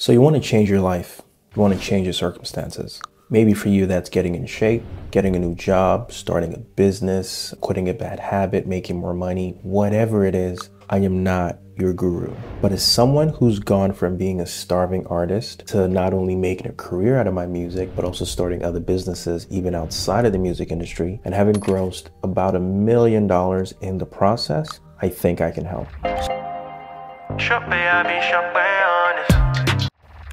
So you want to change your life. You want to change your circumstances. Maybe for you, that's getting in shape, getting a new job, starting a business, quitting a bad habit, making more money, whatever it is. I am not your guru, but as someone who's gone from being a starving artist to not only making a career out of my music, but also starting other businesses even outside of the music industry and having grossed about $1 million in the process, I think I can help.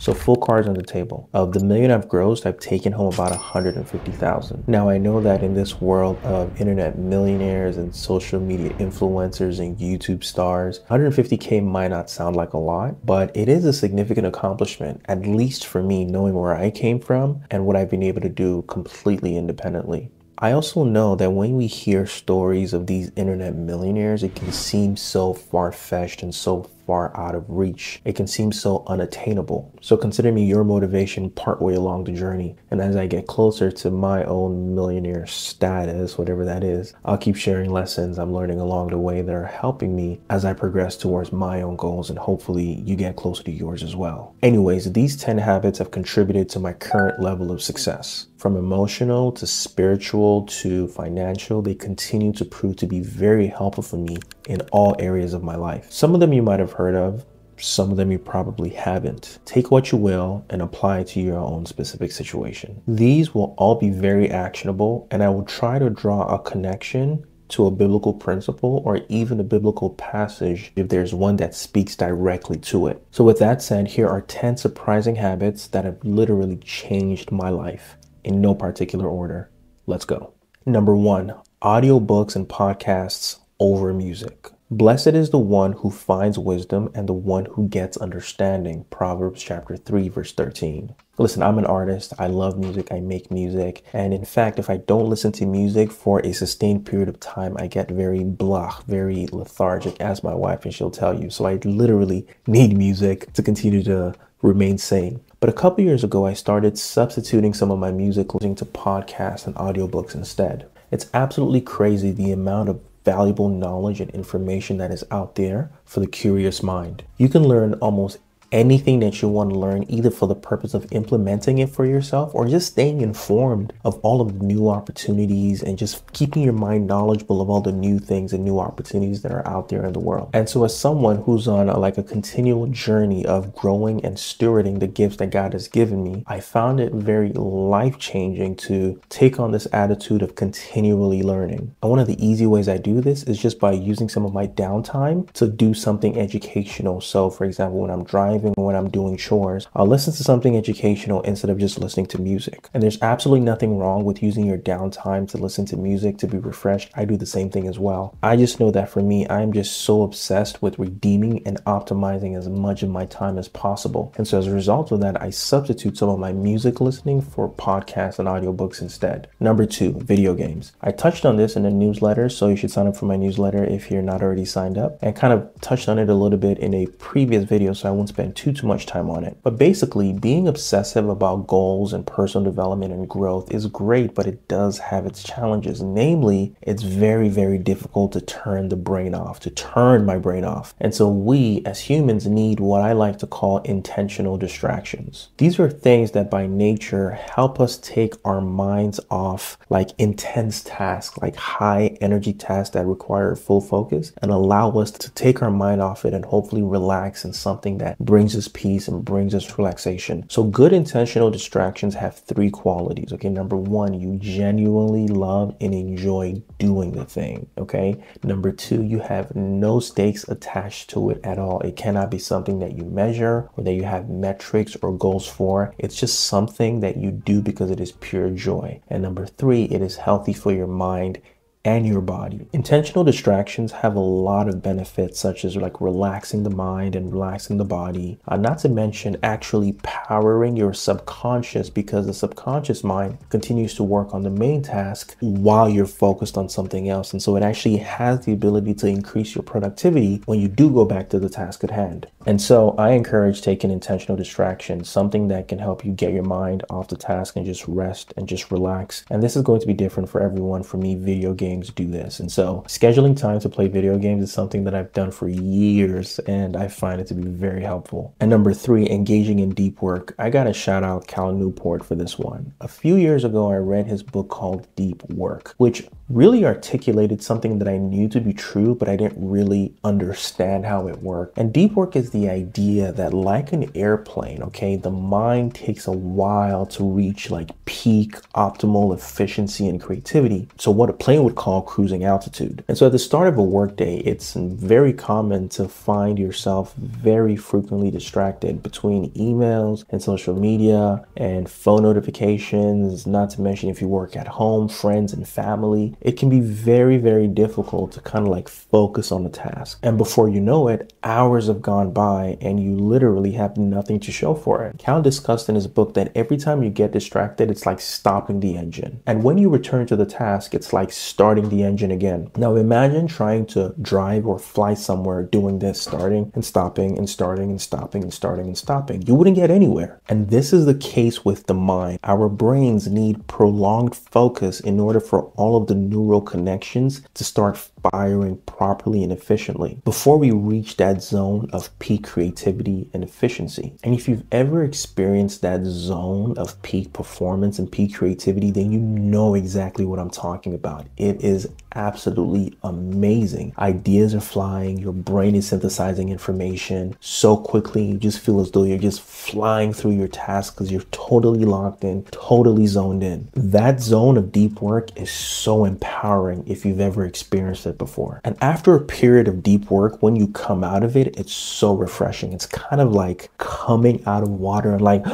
So full cards on the table. Of the $1 million I've grossed, I've taken home about 150,000. Now I know that in this world of internet millionaires and social media influencers and YouTube stars, 150K might not sound like a lot, but it is a significant accomplishment, at least for me, knowing where I came from and what I've been able to do completely independently. I also know that when we hear stories of these internet millionaires, it can seem so far-fetched and so far out of reach. It can seem so unattainable. So consider me your motivation partway along the journey. And as I get closer to my own millionaire status, whatever that is, I'll keep sharing lessons I'm learning along the way that are helping me as I progress towards my own goals, and hopefully you get closer to yours as well. Anyways, these 10 habits have contributed to my current level of success. From emotional to spiritual to financial, they continue to prove to be very helpful for me in all areas of my life. Some of them you might have heard of, some of them you probably haven't. Take what you will and apply it to your own specific situation. These will all be very actionable, and I will try to draw a connection to a biblical principle or even a biblical passage if there's one that speaks directly to it. So with that said, here are 10 surprising habits that have literally changed my life in no particular order. Let's go. Number 1, audiobooks and podcasts over music. Blessed is the one who finds wisdom and the one who gets understanding. Proverbs chapter 3, verse 13. Listen, I'm an artist. I love music. I make music. And in fact, if I don't listen to music for a sustained period of time, I get very blah, very lethargic, as my wife, and she'll tell you. So I literally need music to continue to remain sane. But a couple years ago, I started substituting some of my music listening to podcasts and audiobooks instead. It's absolutely crazy the amount of valuable knowledge and information that is out there for the curious mind. You can learn almost anything that you want to learn, either for the purpose of implementing it for yourself or just staying informed of all of the new opportunities and just keeping your mind knowledgeable of all the new things and new opportunities that are out there in the world. And so as someone who's on a continual journey of growing and stewarding the gifts that God has given me, I found it very life-changing to take on this attitude of continually learning. And one of the easy ways I do this is just by using some of my downtime to do something educational. So for example, when I'm driving, when I'm doing chores, I'll listen to something educational instead of just listening to music. And there's absolutely nothing wrong with using your downtime to listen to music to be refreshed. I do the same thing as well. I just know that for me, I'm just so obsessed with redeeming and optimizing as much of my time as possible. And so as a result of that, I substitute some of my music listening for podcasts and audiobooks instead. Number 2, video games. I touched on this in a newsletter, so you should sign up for my newsletter if you're not already signed up, and kind of touched on it a little bit in a previous video, so I won't spend too much time on it. But basically, being obsessive about goals and personal development and growth is great, but it does have its challenges. Namely, it's very, very difficult to turn the brain off, to turn my brain off. And so we as humans need what I like to call intentional distractions. These are things that by nature help us take our minds off like intense tasks, like high energy tasks that require full focus, and allow us to take our mind off it and hopefully relax in something that brings us peace and brings us relaxation. So good intentional distractions have 3 qualities. Okay, number 1, you genuinely love and enjoy doing the thing. Okay, number 2, you have no stakes attached to it at all. It cannot be something that you measure or that you have metrics or goals for. It's just something that you do because it is pure joy. And number 3, it is healthy for your mind and your body. Intentional distractions have a lot of benefits, such as relaxing the mind and relaxing the body, not to mention actually powering your subconscious, because the subconscious mind continues to work on the main task while you're focused on something else. And so it actually has the ability to increase your productivity when you do go back to the task at hand. And so I encourage taking intentional distractions, something that can help you get your mind off the task and just rest and just relax. And this is going to be different for everyone. For me, video games games do this. And so scheduling time to play video games is something that I've done for years, and I find it to be very helpful. And number 3, engaging in deep work. I gotta shout out Cal Newport for this one. A few years ago, I read his book called Deep Work, which really articulated something that I knew to be true, but I didn't really understand how it worked. And deep work is the idea that, like an airplane, okay, the mind takes a while to reach like peak optimal efficiency and creativity. So what a plane would call cruising altitude. And so at the start of a workday, it's very common to find yourself very frequently distracted between emails and social media and phone notifications, not to mention if you work at home, friends and family. It can be very, very difficult to kind of like focus on the task. And before you know it, hours have gone by and you literally have nothing to show for it. Cal discussed in his book that every time you get distracted, it's like stopping the engine. And when you return to the task, it's like starting the engine again. Now imagine trying to drive or fly somewhere doing this, starting and stopping and starting and stopping and starting and stopping. You wouldn't get anywhere. And this is the case with the mind. Our brains need prolonged focus in order for all of the neural connections to start firing properly and efficiently before we reach that zone of peak creativity and efficiency. And if you've ever experienced that zone of peak performance and peak creativity, then you know exactly what I'm talking about. It is absolutely amazing. Ideas are flying, your brain is synthesizing information so quickly, you just feel as though you're just flying through your task because you're totally locked in, totally zoned in. That zone of deep work is so empowering if you've ever experienced it before. And after a period of deep work, when you come out of it, it's so refreshing. It's kind of like coming out of water and like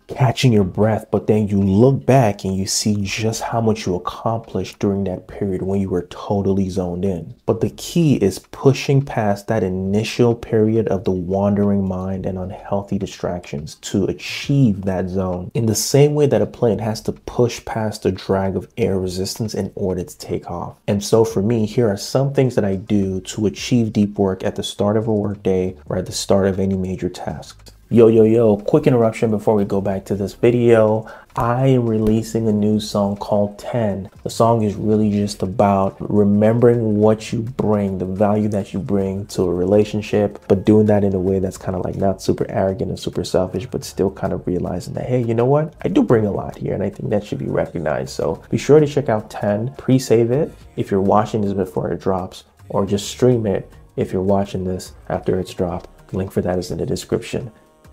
catching your breath, but then you look back and you see just how much you accomplished during that period when you were totally zoned in. But the key is pushing past that initial period of the wandering mind and unhealthy distractions to achieve that zone, in the same way that a plane has to push past the drag of air resistance in order to take off. And so for me, here are some things that I do to achieve deep work at the start of a workday or at the start of any major task. Yo, quick interruption before we go back to this video. I am releasing a new song called 10. The song is really just about remembering what you bring, the value that you bring to a relationship, but doing that in a way that's kind of like not super arrogant and super selfish, but still kind of realizing that, hey, you know what? I do bring a lot here and I think that should be recognized. So be sure to check out 10, pre-save it if you're watching this before it drops, or just stream it if you're watching this after it's dropped. The link for that is in the description.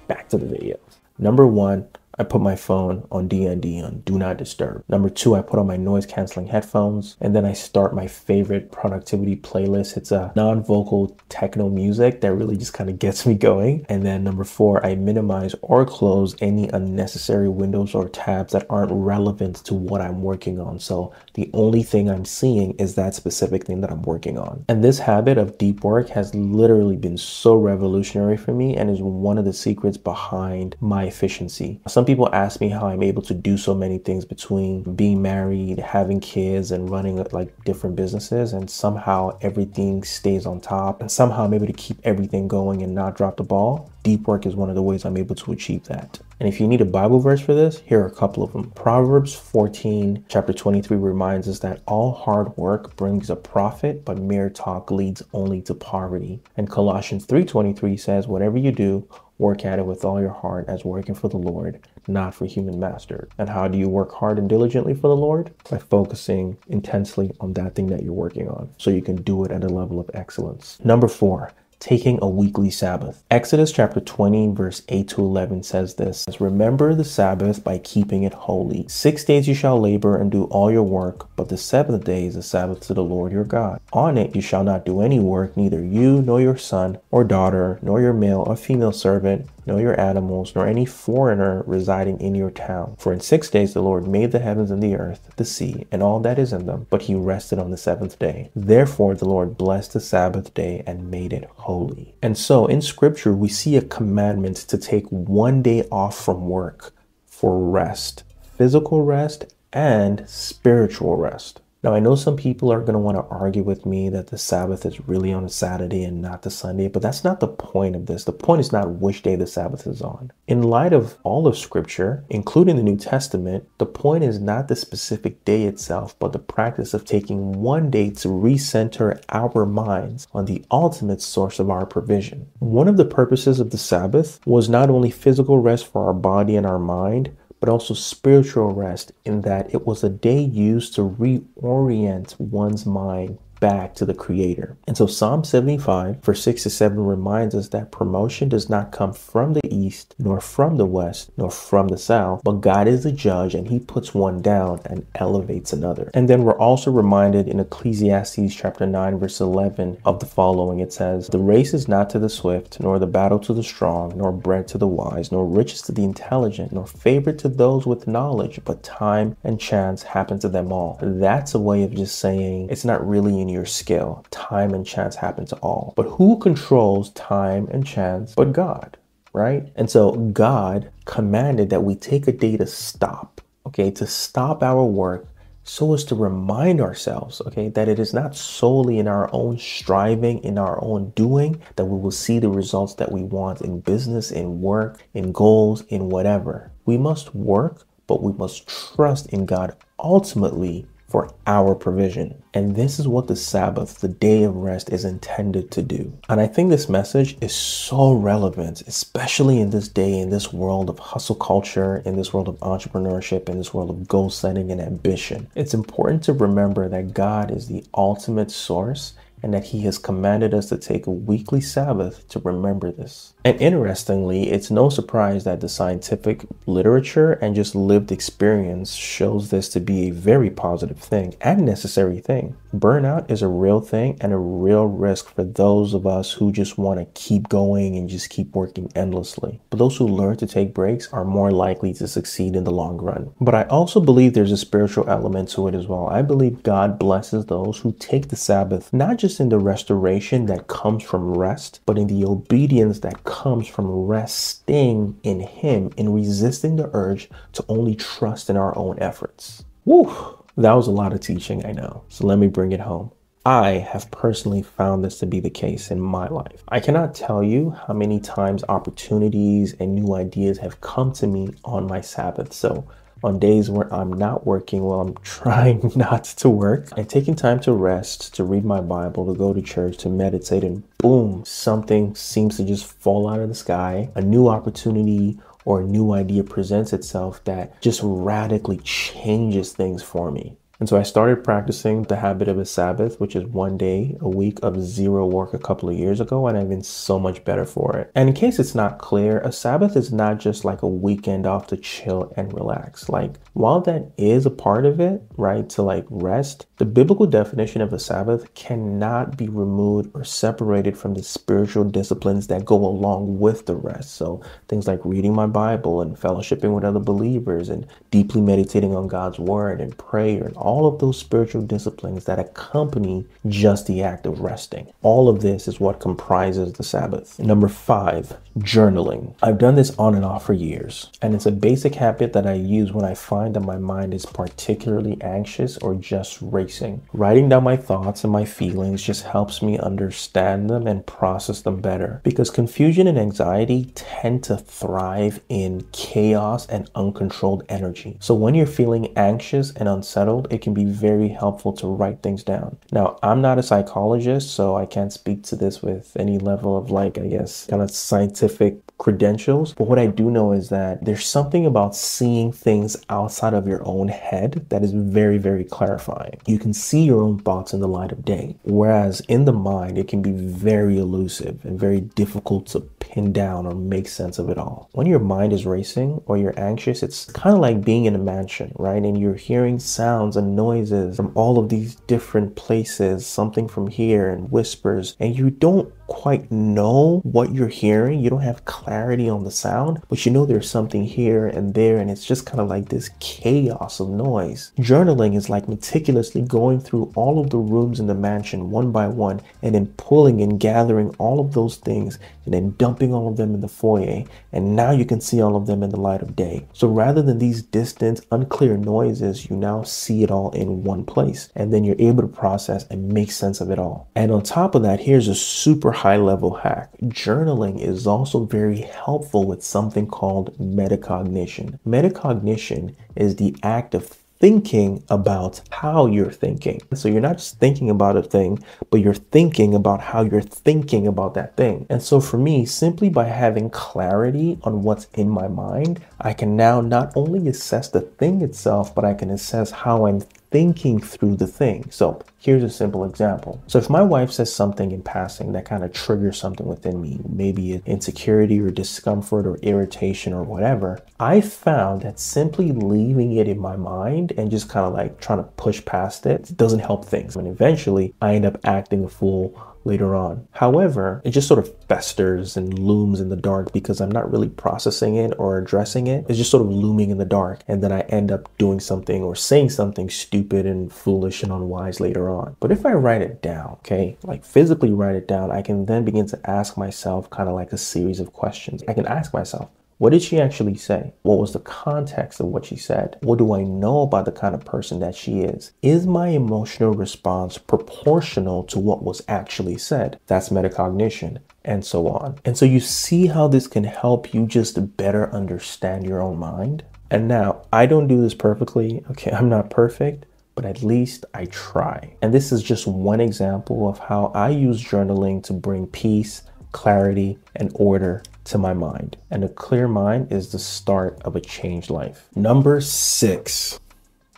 Back to the video. Number 1, I put my phone on DND, on Do Not Disturb. Number 2, I put on my noise canceling headphones, and then I start my favorite productivity playlist. It's a non-vocal techno music that really just kind of gets me going. And then number 4, I minimize or close any unnecessary windows or tabs that aren't relevant to what I'm working on. So the only thing I'm seeing is that specific thing that I'm working on. And this habit of deep work has literally been so revolutionary for me and is one of the secrets behind my efficiency. Some people ask me how I'm able to do so many things between being married, having kids, and running like different businesses, and somehow everything stays on top, and somehow I'm able to keep everything going and not drop the ball. Deep work is one of the ways I'm able to achieve that. And if you need a Bible verse for this, here are a couple of them. Proverbs 14, chapter 23 reminds us that all hard work brings a profit, but mere talk leads only to poverty. And Colossians 3:23 says, whatever you do, work at it with all your heart as working for the Lord, not for human master. And how do you work hard and diligently for the Lord? By focusing intensely on that thing that you're working on, so you can do it at a level of excellence. Number 4, taking a weekly Sabbath. Exodus chapter 20 verse 8 to 11 says this: remember the Sabbath by keeping it holy. 6 days you shall labor and do all your work, but the 7th day is a Sabbath to the Lord your God. On it you shall not do any work, neither you nor your son or daughter, nor your male or female servant, nor your animals, nor any foreigner residing in your town. For in 6 days the Lord made the heavens and the earth, the sea, and all that is in them, but he rested on the 7th day. Therefore the Lord blessed the Sabbath day and made it holy. And so in scripture, we see a commandment to take 1 day off from work for rest, physical rest and spiritual rest. Now, I know some people are going to want to argue with me that the Sabbath is really on a Saturday and not the Sunday, but that's not the point of this. The point is not which day the Sabbath is on. In light of all of Scripture, including the New Testament, the point is not the specific day itself, but the practice of taking one day to recenter our minds on the ultimate source of our provision. One of the purposes of the Sabbath was not only physical rest for our body and our mind, but also spiritual rest, in that it was a day used to reorient one's mind back to the Creator. And so Psalm 75, verse 6 to 7 reminds us that promotion does not come from the east, nor from the west, nor from the south, but God is the judge, and he puts one down and elevates another. And then we're also reminded in Ecclesiastes chapter 9, verse 11 of the following. It says, "The race is not to the swift, nor the battle to the strong, nor bread to the wise, nor riches to the intelligent, nor favor to those with knowledge, but time and chance happen to them all." That's a way of just saying it's not really in your skill. Time and chance happen to all. But who controls time and chance but God, right? And so God commanded that we take a day to stop, okay, to stop our work, so as to remind ourselves, okay, that it is not solely in our own striving, in our own doing, that we will see the results that we want in business, in work, in goals, in whatever. We must work, but we must trust in God ultimately for our provision. And this is what the Sabbath, the day of rest, is intended to do. And I think this message is so relevant, especially in this day, in this world of hustle culture, in this world of entrepreneurship, in this world of goal setting and ambition. It's important to remember that God is the ultimate source, and that he has commanded us to take a weekly Sabbath to remember this. And interestingly, it's no surprise that the scientific literature and just lived experience shows this to be a very positive thing and necessary thing. Burnout is a real thing and a real risk for those of us who just want to keep going and just keep working endlessly. But those who learn to take breaks are more likely to succeed in the long run. But I also believe there's a spiritual element to it as well. I believe God blesses those who take the Sabbath, not just in the restoration that comes from rest, but in the obedience that comes from resting in him, in resisting the urge to only trust in our own efforts. Woo! That was a lot of teaching, I know. So let me bring it home. I have personally found this to be the case in my life. I cannot tell you how many times opportunities and new ideas have come to me on my Sabbath. So on days where I'm not working, well, I'm trying not to work and taking time to rest, to read my Bible, to go to church, to meditate, and boom, something seems to just fall out of the sky. A new opportunity or a new idea presents itself that just radically changes things for me. And so I started practicing the habit of a Sabbath, which is one day a week of zero work a couple of years ago, and I've been so much better for it. And in case it's not clear, a Sabbath is not just like a weekend off to chill and relax. Like, while that is a part of it, right, to like rest, the biblical definition of a Sabbath cannot be removed or separated from the spiritual disciplines that go along with the rest. So things like reading my Bible and fellowshipping with other believers and deeply meditating on God's word and prayer and all of those spiritual disciplines that accompany just the act of resting. All of this is what comprises the Sabbath. Number 5, journaling. I've done this on and off for years, and it's a basic habit that I use when I find that my mind is particularly anxious or just racing. Writing down my thoughts and my feelings just helps me understand them and process them better, because confusion and anxiety tend to thrive in chaos and uncontrolled energy. So when you're feeling anxious and unsettled, it can be very helpful to write things down. Now, I'm not a psychologist, so I can't speak to this with any level of like, I guess, kind of scientific credentials. But what I do know is that there's something about seeing things outside of your own head that is very, very clarifying. You can see your own thoughts in the light of day, whereas in the mind, it can be very elusive and very difficult to pin down or make sense of it all. When your mind is racing or you're anxious, it's kind of like being in a mansion, right? And you're hearing sounds and noises from all of these different places, something from here and whispers, and you don't quite know what you're hearing. You don't have clarity on the sound, but you know there's something here and there, and it's just kind of like this chaos of noise. Journaling is like meticulously going through all of the rooms in the mansion one by one, and then pulling and gathering all of those things and then dumping all of them in the foyer, and now you can see all of them in the light of day. So rather than these distant, unclear noises, you now see it all in one place, and then you're able to process and make sense of it all. And on top of that, here's a super high level hack. Journaling is also very helpful with something called metacognition. Metacognition is the act of thinking about how you're thinking. So you're not just thinking about a thing, but you're thinking about how you're thinking about that thing. And so for me, simply by having clarity on what's in my mind, I can now not only assess the thing itself, but I can assess how I'm thinking through the thing. So here's a simple example. So if my wife says something in passing that kind of triggers something within me, maybe insecurity or discomfort or irritation or whatever, I found that simply leaving it in my mind and just kind of like trying to push past it doesn't help things. And eventually I end up acting a fool later on. However, it just sort of festers and looms in the dark because I'm not really processing it or addressing it. It's just sort of looming in the dark. And then I end up doing something or saying something stupid and foolish and unwise later on. But if I write it down, okay, like physically write it down, I can then begin to ask myself kind of like a series of questions. I can ask myself, what did she actually say? What was the context of what she said? What do I know about the kind of person that she is? Is my emotional response proportional to what was actually said? That's metacognition, and so on. And so you see how this can help you just better understand your own mind? And now, I don't do this perfectly. Okay, I'm not perfect, but at least I try. And this is just one example of how I use journaling to bring peace, clarity, and order to my mind. And a clear mind is the start of a changed life. Number 6.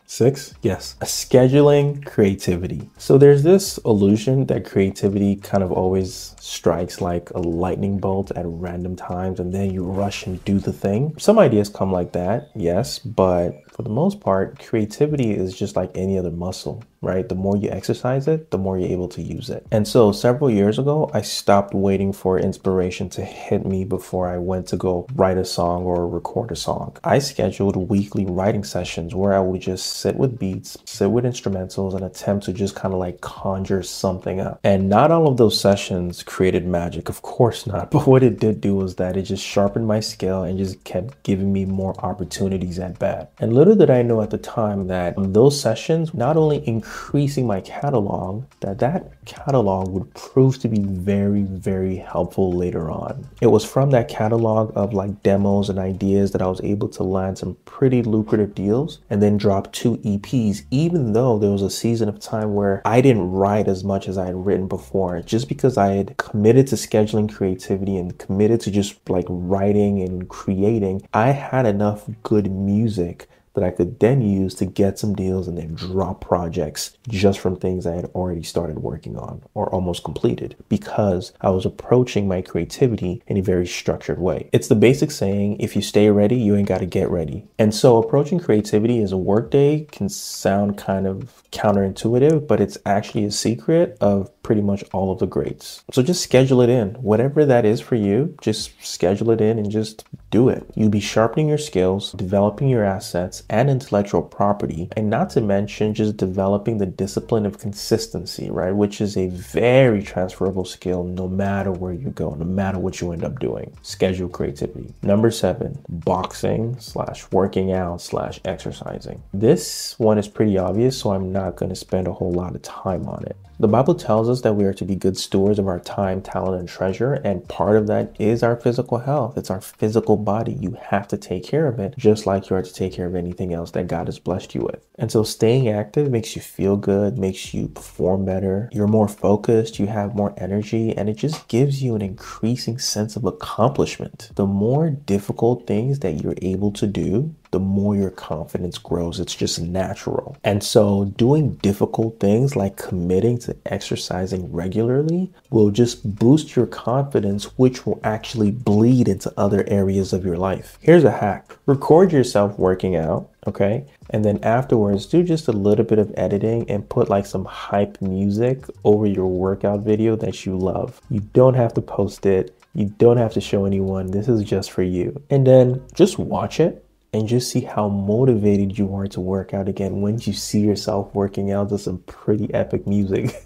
6? Yes. Scheduling creativity. So there's this illusion that creativity kind of always strikes like a lightning bolt at random times, and then you rush and do the thing. Some ideas come like that, yes, but for the most part, creativity is just like any other muscle, right? The more you exercise it, the more you're able to use it. And so several years ago, I stopped waiting for inspiration to hit me before I went to go write a song or record a song. I scheduled weekly writing sessions where I would just sit with beats, sit with instrumentals, and attempt to just kind of like conjure something up. And not all of those sessions created magic, of course not. But what it did do was that it just sharpened my skill and just kept giving me more opportunities at bat. And little did I know at the time that those sessions not only increasing my catalog, that catalog would prove to be very, very helpful later on. It was from that catalog of like demos and ideas that I was able to land some pretty lucrative deals and then drop 2 EPs, even though there was a season of time where I didn't write as much as I had written before, just because I had committed to scheduling creativity and committed to just like writing and creating. I had enough good music that I could then use to get some deals and then drop projects just from things I had already started working on or almost completed, because I was approaching my creativity in a very structured way. It's the basic saying, if you stay ready, you ain't got to get ready. And so approaching creativity as a workday can sound kind of counterintuitive, but it's actually a secret of pretty much all of the greats. So just schedule it in. Whatever that is for you, just schedule it in and just do it. You'll be sharpening your skills, developing your assets and intellectual property, and not to mention just developing the discipline of consistency, right? Which is a very transferable skill no matter where you go, no matter what you end up doing. Schedule creativity. Number 7, boxing/working out/exercising. This one is pretty obvious, so I'm not going to spend a whole lot of time on it. The Bible tells us that we are to be good stewards of our time, talent, and treasure, and part of that is our physical health. It's our physical body. You have to take care of it, just like you are to take care of anything else that God has blessed you with. And so staying active makes you feel good, makes you perform better. You're more focused, you have more energy, and it just gives you an increasing sense of accomplishment. The more difficult things that you're able to do, the more your confidence grows. It's just natural. And so doing difficult things like committing to exercising regularly will just boost your confidence, which will actually bleed into other areas of your life. Here's a hack. Record yourself working out, okay? And then afterwards, do just a little bit of editing and put like some hype music over your workout video that you love. You don't have to post it. You don't have to show anyone. This is just for you. And then just watch it and just see how motivated you are to work out again when you see yourself working out to some pretty epic music.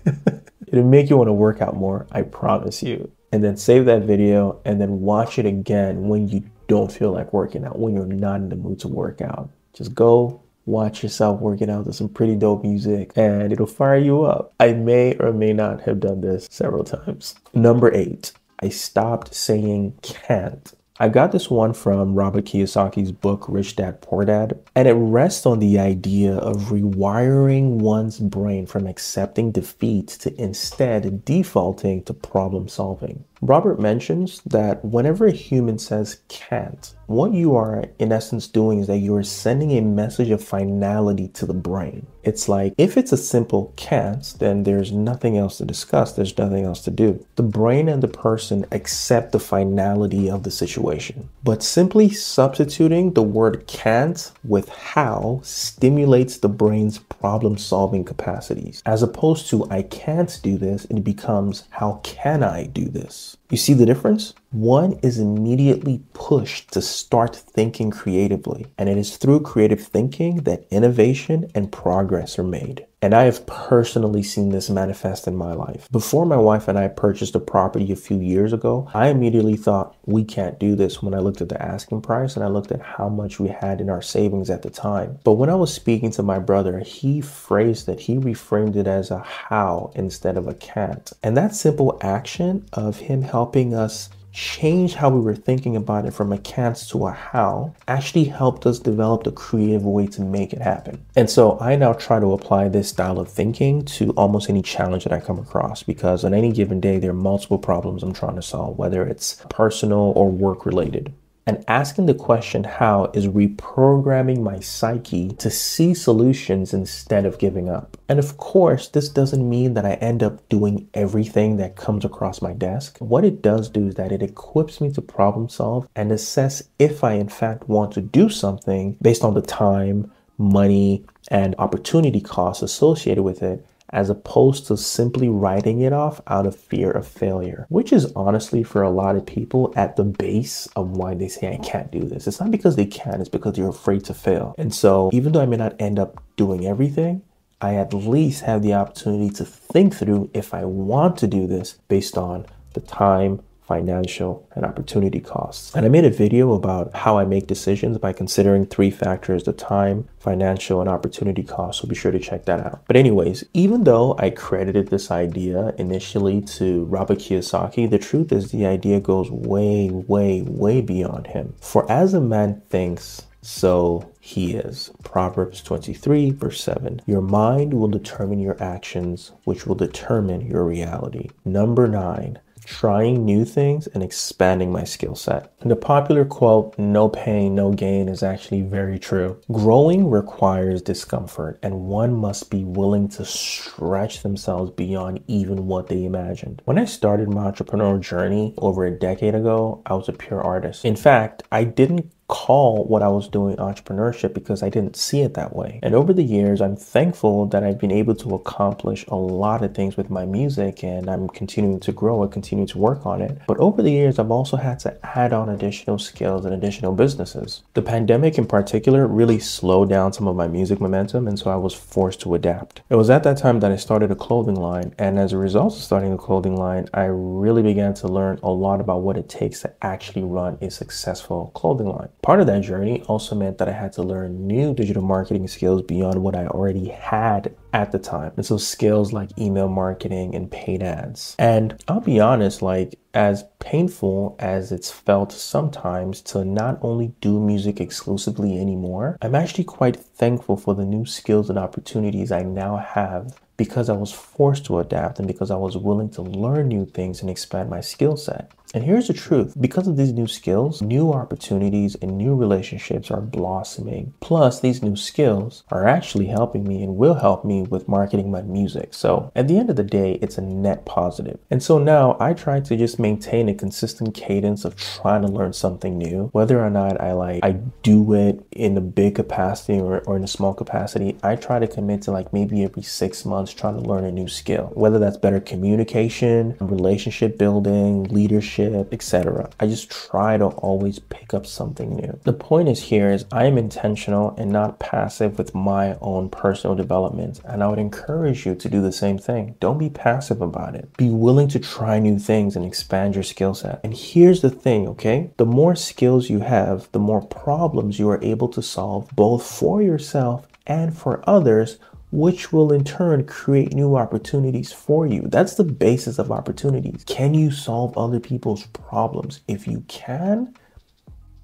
It'll make you want to work out more, I promise you. And then save that video and then watch it again when you don't feel like working out, when you're not in the mood to work out. Just go watch yourself working out to some pretty dope music and it'll fire you up. I may or may not have done this several times. Number 8, I stopped saying can't. I got this one from Robert Kiyosaki's book, Rich Dad, Poor Dad, and it rests on the idea of rewiring one's brain from accepting defeat to instead defaulting to problem solving. Robert mentions that whenever a human says can't, what you are in essence doing is that you are sending a message of finality to the brain. It's like, if it's a simple can't, then there's nothing else to discuss. There's nothing else to do. The brain and the person accept the finality of the situation. But simply substituting the word can't with how stimulates the brain's problem-solving capacities. As opposed to I can't do this, it becomes how can I do this? You see the difference? One is immediately pushed to start thinking creatively, and it is through creative thinking that innovation and progress are made. And I have personally seen this manifest in my life. Before my wife and I purchased a property a few years ago, I immediately thought we can't do this when I looked at the asking price and I looked at how much we had in our savings at the time. But when I was speaking to my brother, he reframed it as a how instead of a can't. And that simple action of him helping us change how we were thinking about it from a can't to a how actually helped us develop the creative way to make it happen. And so I now try to apply this style of thinking to almost any challenge that I come across, because on any given day, there are multiple problems I'm trying to solve, whether it's personal or work related. And asking the question how is reprogramming my psyche to see solutions instead of giving up. And of course, this doesn't mean that I end up doing everything that comes across my desk. What it does do is that it equips me to problem solve and assess if I in fact want to do something based on the time, money, and opportunity costs associated with it, as opposed to simply writing it off out of fear of failure, which is honestly for a lot of people at the base of why they say I can't do this. It's not because they can't, it's because they're afraid to fail. And so even though I may not end up doing everything, I at least have the opportunity to think through if I want to do this based on the time, financial, and opportunity costs. And I made a video about how I make decisions by considering 3 factors: the time, financial, and opportunity costs. So be sure to check that out. But anyways, even though I credited this idea initially to Robert Kiyosaki, the truth is the idea goes way, way, way beyond him. For as a man thinks, so he is. Proverbs 23 verse 7. Your mind will determine your actions, which will determine your reality. Number 9. Trying new things and expanding my skill set. And the popular quote, no pain, no gain, is actually very true. Growing requires discomfort, and one must be willing to stretch themselves beyond even what they imagined. When I started my entrepreneurial journey over a decade ago, I was a pure artist. In fact, I didn't call what I was doing entrepreneurship because I didn't see it that way. And over the years, I'm thankful that I've been able to accomplish a lot of things with my music, and I'm continuing to grow and continue to work on it. But over the years, I've also had to add on additional skills and additional businesses. The pandemic in particular really slowed down some of my music momentum, and so I was forced to adapt. It was at that time that I started a clothing line, and as a result of starting a clothing line, I really began to learn a lot about what it takes to actually run a successful clothing line. Part of that journey also meant that I had to learn new digital marketing skills beyond what I already had at the time. And so skills like email marketing and paid ads. And I'll be honest, like, as painful as it's felt sometimes to not only do music exclusively anymore, I'm actually quite thankful for the new skills and opportunities I now have, because I was forced to adapt and because I was willing to learn new things and expand my skill set. And here's the truth. Because of these new skills, new opportunities and new relationships are blossoming. Plus, these new skills are actually helping me and will help me with marketing my music. So at the end of the day, it's a net positive. And so now I try to just maintain a consistent cadence of trying to learn something new, whether or not I do it in a big capacity or in a small capacity. I try to commit to like maybe every 6 months trying to learn a new skill, whether that's better communication, relationship building, leadership, etc. I just try to always pick up something new. The point is I am intentional and not passive with my own personal development, and I would encourage you to do the same thing. Don't be passive about it. Be willing to try new things and expand your skill set. And here's the thing, okay? The more skills you have, the more problems you are able to solve, both for yourself and for others, which will in turn create new opportunities for you. That's the basis of opportunities. Can you solve other people's problems? If you can,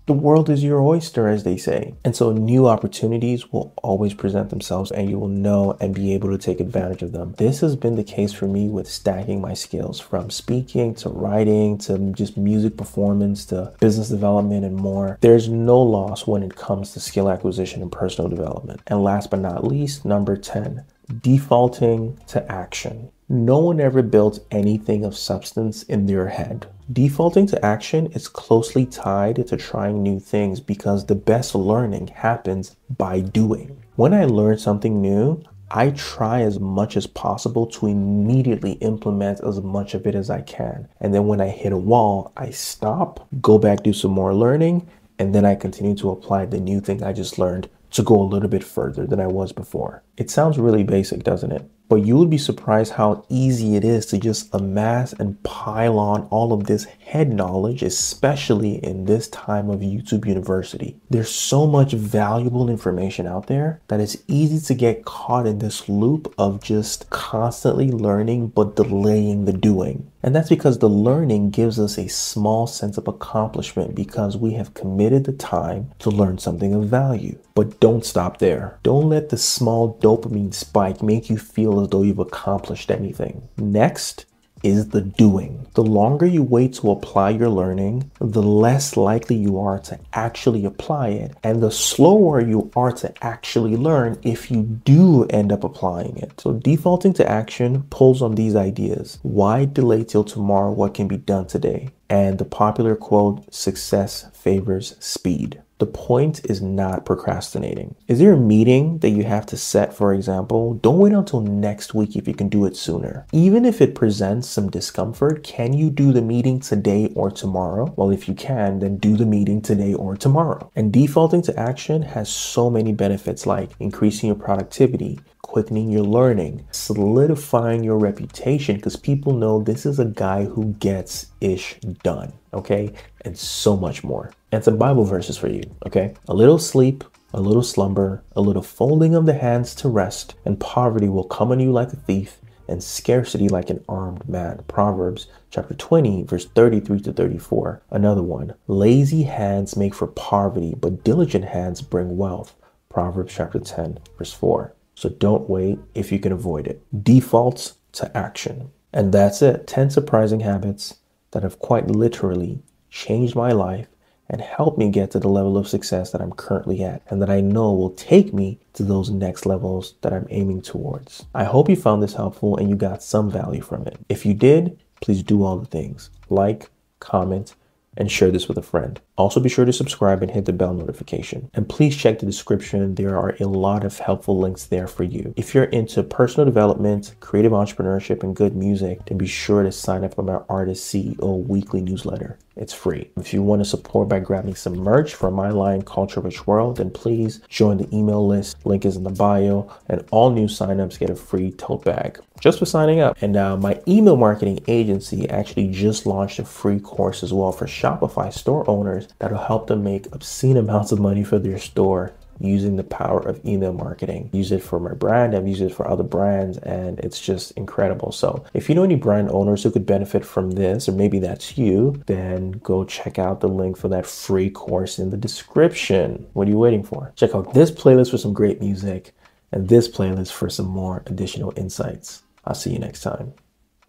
the world is your oyster, as they say. And so new opportunities will always present themselves, and you will know and be able to take advantage of them. This has been the case for me with stacking my skills, from speaking to writing to just music performance to business development and more. There's no loss when it comes to skill acquisition and personal development. And last but not least, number 10, defaulting to action. No one ever built anything of substance in their head. Defaulting to action is closely tied to trying new things because the best learning happens by doing. When I learn something new, I try as much as possible to immediately implement as much of it as I can. And then when I hit a wall, I stop, go back, do some more learning, and then I continue to apply the new thing I just learned to go a little bit further than I was before. It sounds really basic, doesn't it? But you would be surprised how easy it is to just amass and pile on all of this head knowledge, especially in this time of YouTube University. There's so much valuable information out there that it's easy to get caught in this loop of just constantly learning but delaying the doing. And that's because the learning gives us a small sense of accomplishment because we have committed the time to learn something of value. But don't stop there. Don't let the small dopamine spike make you feel as though you've accomplished anything. Next is the doing. The longer you wait to apply your learning, the less likely you are to actually apply it, and the slower you are to actually learn if you do end up applying it. So defaulting to action pulls on these ideas. Why delay till tomorrow what can be done today? And the popular quote, success favors speed. The point is not procrastinating. Is there a meeting that you have to set, for example? Don't wait until next week if you can do it sooner. Even if it presents some discomfort, can you do the meeting today or tomorrow? Well, if you can, then do the meeting today or tomorrow. And defaulting to action has so many benefits like increasing your productivity, quickening your learning, solidifying your reputation because people know this is a guy who gets ish done, okay? And so much more. And some Bible verses for you, okay? A little sleep, a little slumber, a little folding of the hands to rest, and poverty will come on you like a thief, and scarcity like an armed man. Proverbs chapter 20, verse 33 to 34. Another one, lazy hands make for poverty, but diligent hands bring wealth. Proverbs chapter 10, verse 4. So don't wait if you can avoid it. Defaults to action. And that's it. 10 surprising habits that have quite literally changed my life and helped me get to the level of success that I'm currently at and that I know will take me to those next levels that I'm aiming towards. I hope you found this helpful and you got some value from it. If you did, please do all the things. Like, comment, and share this with a friend. Also be sure to subscribe and hit the bell notification. And please check the description. There are a lot of helpful links there for you. If you're into personal development, creative entrepreneurship, and good music, then be sure to sign up for my Artist CEO weekly newsletter. It's free. If you want to support by grabbing some merch from my line, Culture Rich World, then please join the email list. Link is in the bio, and all new signups get a free tote bag just for signing up. And my email marketing agency actually just launched a free course as well for Shopify store owners that'll help them make obscene amounts of money for their store using the power of email marketing. Use it for my brand, I've used it for other brands, and it's just incredible. So if you know any brand owners who could benefit from this, or maybe that's you, then go check out the link for that free course in the description. What are you waiting for? Check out this playlist for some great music and this playlist for some more additional insights. I'll see you next time.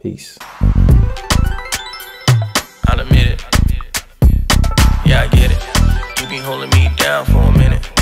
Peace. I'll admit it. I get it. You be holding me down for a minute.